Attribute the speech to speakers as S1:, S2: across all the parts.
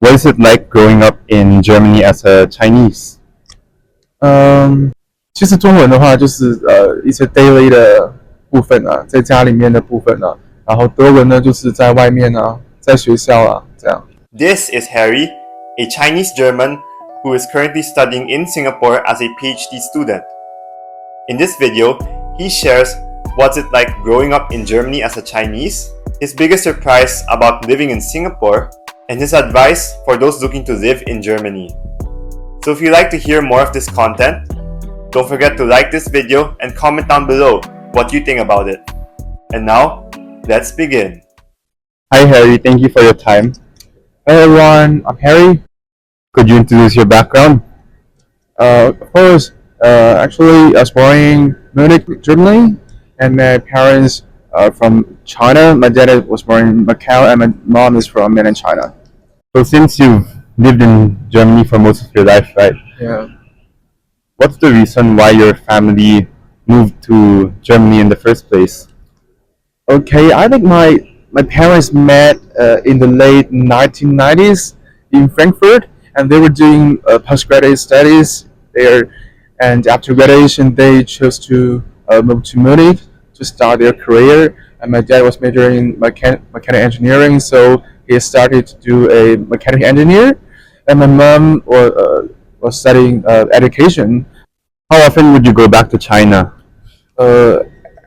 S1: What is it like growing up in Germany as a Chinese?
S2: 其实中文的话就是一些 daily 的部分啊，在家里面的部分啊，然后德文呢就是在外面啊，在学校啊这样。
S3: This is Herry, a Chinese German who is currently studying in Singapore as a PhD student. In this video, he shares what's it like growing up in Germany as a Chinese, his biggest surprise about living in Singapore, and his advice for those looking to live in Germany. So if you'd like to hear more of this content, don't forget to like this video and comment down below what you think about it. And now, let's begin.
S1: Hi Harry, thank you for your time.
S2: Hey everyone, I'm Herry.
S1: Could you introduce your background?
S2: Of course, actually I was born in Munich, Germany, and my parents are from China. My dad was born in Macau, and my mom is from mainland China.
S1: So since you've lived in Germany for most of your life, right?
S2: Yeah.
S1: What's the reason why your family moved to Germany in the first place?
S2: Okay, I think my parents met in the late 1990s in Frankfurt, and they were doing postgraduate studies there. And after graduation, they chose to move to Munich to start their career. And my dad was majoring in mechanical engineering, so he started to do a mechanical engineer. And my mom was studying education.
S1: How often would you go back to China?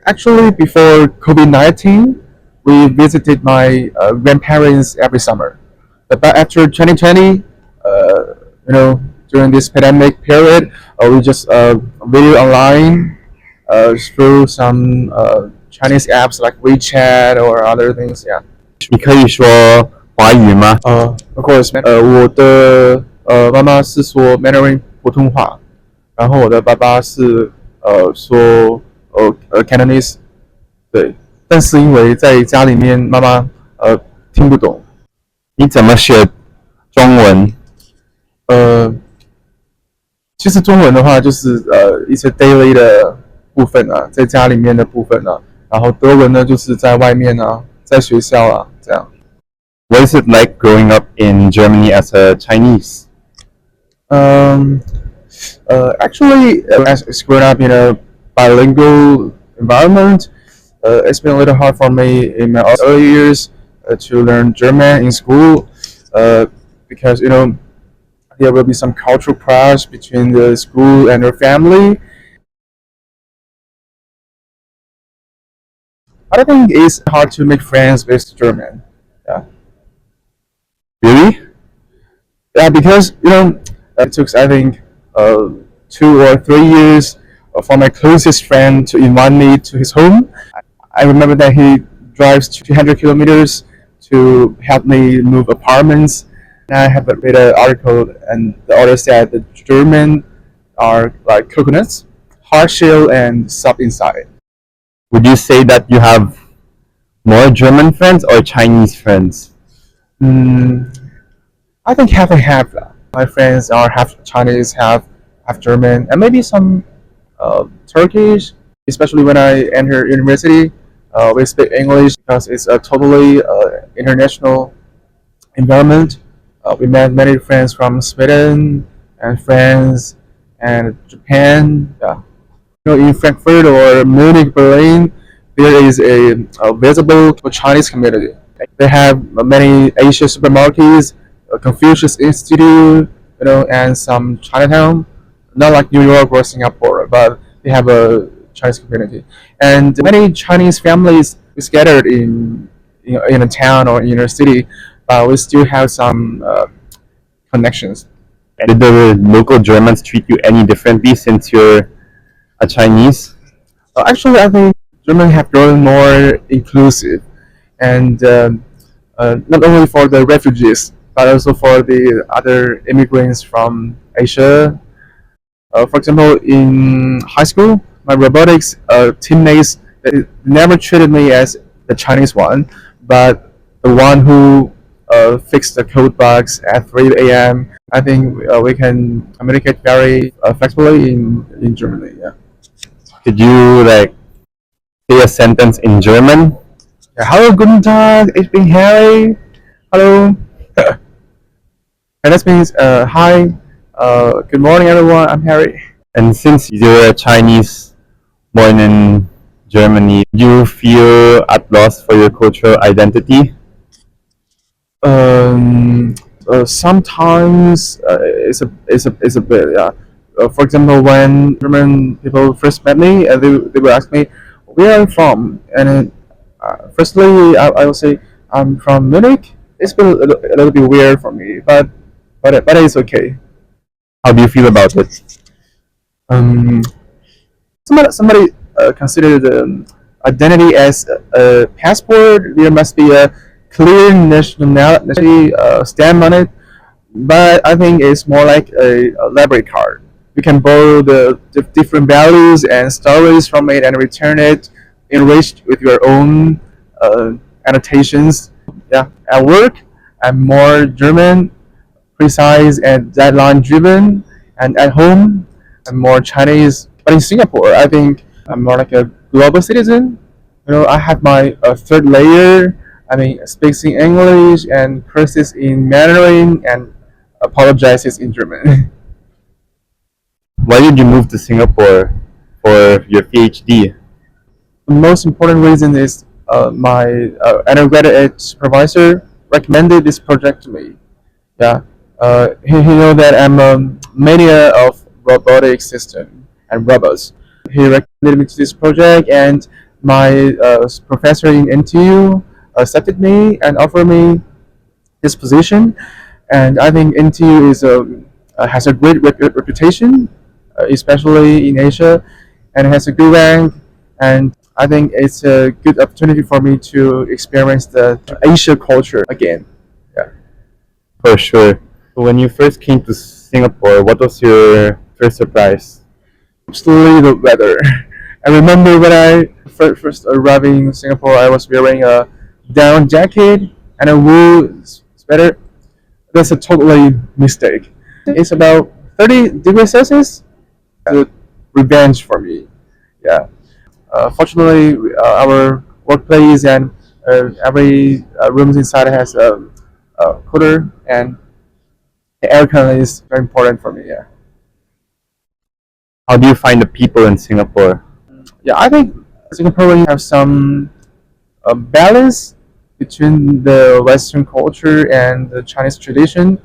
S2: Actually, before COVID-19, we visited my grandparents every summer. But after 2020, during this pandemic period, we just video online through some Chinese apps like WeChat or other things. Yeah.
S1: 你可以说华语吗？
S2: Of course. 我的妈妈是说 Mandarin 普通话，然后我的爸爸是说Cantonese。对，但是因为在家里面妈妈听不懂。
S1: 你怎么学中文？
S2: 其实中文的话就是一些 daily 的部分啊，在家里面的部分啊，然后德文呢就是在外面啊，在学校啊这样。
S1: What is it like growing up in Germany as a Chinese?
S2: Actually, as growing up in a bilingual environment, it's been a little hard for me in my early years to learn German in school because there will be some cultural clash between the school and your family. I think it's hard to make friends with German. Yeah.
S1: Really?
S2: Yeah, because it took I think 2 or 3 years for my closest friend to invite me to his home. I remember that he drives 200 kilometers to help me move apartments. And I have read an article, and the author said the German are like coconuts, hard shell and soft inside.
S1: Would you say that you have more German friends or Chinese friends?
S2: I think half and half. My friends are half Chinese, half German, and maybe some Turkish. Especially when I enter university, we speak English because it's a totally international environment. We met many friends from Sweden and France and Japan. Yeah. In Frankfurt or Munich, Berlin, there is a visible Chinese community. They have many Asian supermarkets, a Confucius Institute, and some Chinatown. Not like New York or Singapore, but they have a Chinese community. And many Chinese families scattered in a town or in a city, but we still have some connections.
S1: Did the local Germans treat you any differently since you're a Chinese?
S2: Actually, I think Germans have grown more inclusive, and not only for the refugees, but also for the other immigrants from Asia. For example, in high school, my robotics teammates never treated me as the Chinese one, but the one who fixed the code bugs at 3 a.m. I think we can communicate very flexibly in Germany. Yeah.
S1: Could you say a sentence in German?
S2: Ja, hallo, guten Tag, ich bin Herry. Hallo. And that means hi, good morning, everyone. I'm Harry.
S1: And since you're a Chinese born in Germany, do you feel at loss for your cultural identity?
S2: Um, Sometimes it's a bit, yeah. For example, when German people first met me, they will ask me, "Where are you from?" And firstly, I will say I'm from Munich. It's been a little bit weird for me, but it's okay.
S1: How do you feel about it?
S2: Um, somebody consider the identity as a passport. There must be a clear nationality stamp on it. But I think it's more like a library card. You can borrow the different values and stories from it and return it enriched with your own uh, annotations. Yeah, at work, I'm more German, precise and deadline driven, and at home, I'm more Chinese. But in Singapore, I think I'm more like a global citizen. I have my third layer. I mean, speaks in English and curses in Mandarin and apologizes in German.
S1: Why did you move to Singapore for your PhD?
S2: The most important reason is my undergraduate supervisor recommended this project to me. Yeah, he know that I'm a mania of robotic system and robots. He recommended me to this project, and my professor in NTU accepted me and offered me this position. And I think NTU has a great reputation, especially in Asia, and it has a good rank. And I think it's a good opportunity for me to experience the Asia culture again. Yeah.
S1: For sure. So when you first came to Singapore, what was your first surprise?
S2: Absolutely the weather. I remember when I first arriving in Singapore, I was wearing a down jacket and a wool sweater. That's a totally mistake. It's about 30 degrees Celsius. The revenge for me. Yeah. Fortunately, our workplace and every rooms inside has a cooler, and the aircon is very important for me. Yeah.
S1: How do you find the people in Singapore?
S2: Yeah, I think Singaporeans have some balance between the Western culture and the Chinese tradition.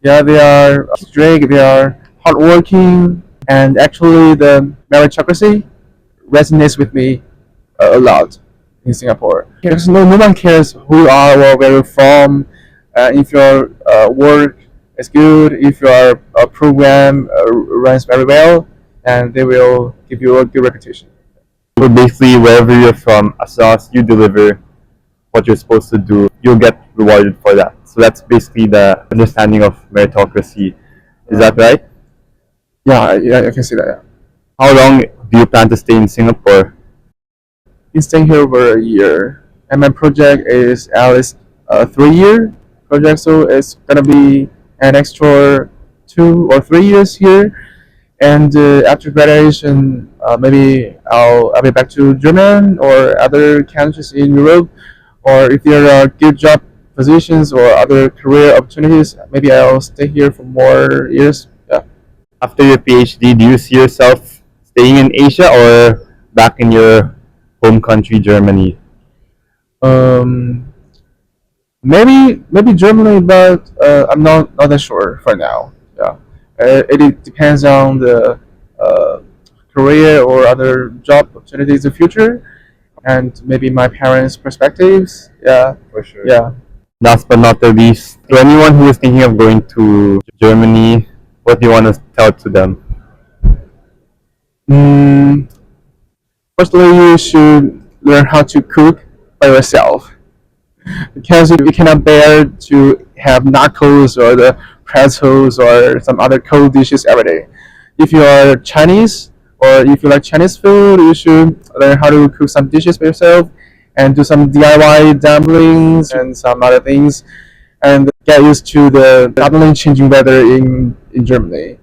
S2: Yeah, they are strict, they are hardworking, and actually the meritocracy resonates with me a lot in Singapore. Because no one cares who you are or where you're from. If your work is good, if your program runs very well, and they will give you a good reputation.
S1: So basically, wherever you're from, as long as you deliver what you're supposed to do, you'll get rewarded for that. So that's basically the understanding of meritocracy. Is that right?
S2: Yeah, yeah, I can see that. Yeah.
S1: How long do you plan to stay in Singapore?
S2: Been staying here over a year, and my project is at least a 3 year project, so it's gonna be an extra 2 or 3 years here. And after graduation, maybe I'll be back to Germany or other countries in Europe, or if there are good job positions or other career opportunities, maybe I'll stay here for more years. Yeah.
S1: After your PhD, do you see yourself staying in Asia or back in your home country, Germany?
S2: Um, maybe Germany, but I'm not that sure for now. Yeah, it depends on the uh, career or other job opportunities in the future, and maybe my parents' perspectives. Yeah,
S1: For sure.
S2: yeah.
S1: Last but not the least, to anyone who is thinking of going to Germany, what do you want to tell to them?
S2: Mm, Firstly, you should learn how to cook by yourself because you cannot bear to have nachos or the pretzels or some other cold dishes every day. If you are Chinese or if you like Chinese food, you should learn how to cook some dishes by yourself and do some DIY dumplings and some other things and get used to the suddenly changing weather in Germany.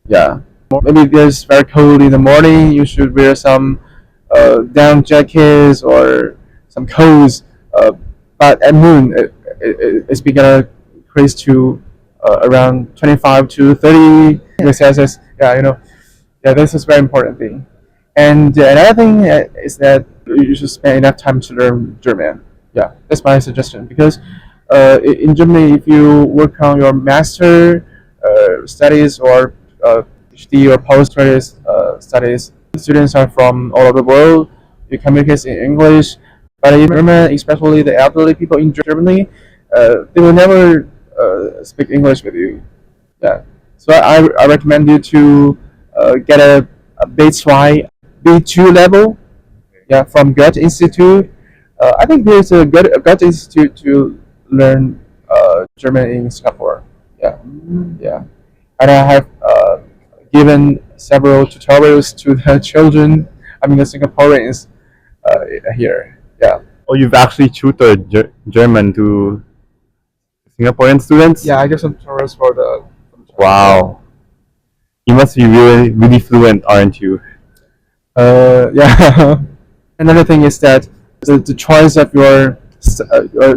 S2: Yeah. Maybe if it's very cold in the morning, you should wear some down jackets or some coats. Uh, but at noon, it's become crazy to around 25 to 30 degrees Celsius. Yeah, yeah, this is very important thing. And another thing is that you should spend enough time to learn German. Yeah, that's my suggestion because in Germany, if you work on your master studies or PhD or postgraduate studies, students are from all over the world. You communicate in English, but in German, especially the elderly people in Germany, they will never speak English with you. Yeah, so I recommend you to get a B2 B2 level. Yeah, from Goethe Institute. I think there's a Goethe Institute to learn German in Singapore. Yeah, yeah, and I have given several tutorials to the children. I mean the Singaporeans here. Yeah.
S1: Oh, you've actually tutored German to Singaporean students?
S2: Yeah, I give some tutorials for the.
S1: Wow. You must be really, really fluent, aren't you?
S2: Yeah. Another thing is that the choice of your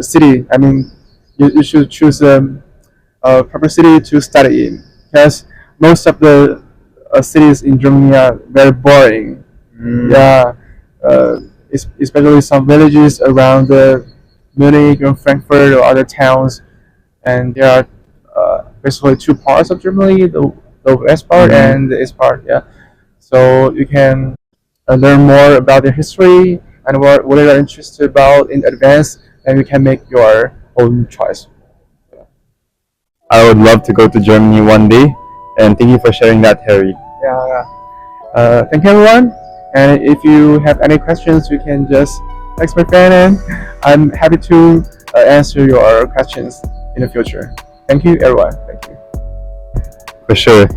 S2: city. I mean, you should choose a proper city to study in because most of the cities in Germany are very boring. Yeah, uh, especially some villages around Munich or Frankfurt or other towns, and there are basically two parts of Germany: the west part and the east part. Yeah, so you can learn more about their history and what they are interested about in advance, and you can make your own choice.
S1: I would love to go to Germany one day, and thank you for sharing that, Harry.
S2: Yeah, yeah. Thank you, everyone. And if you have any questions, you can just text my friend, and I'm happy to answer your questions in the future. Thank you, everyone. Thank you.
S1: For sure.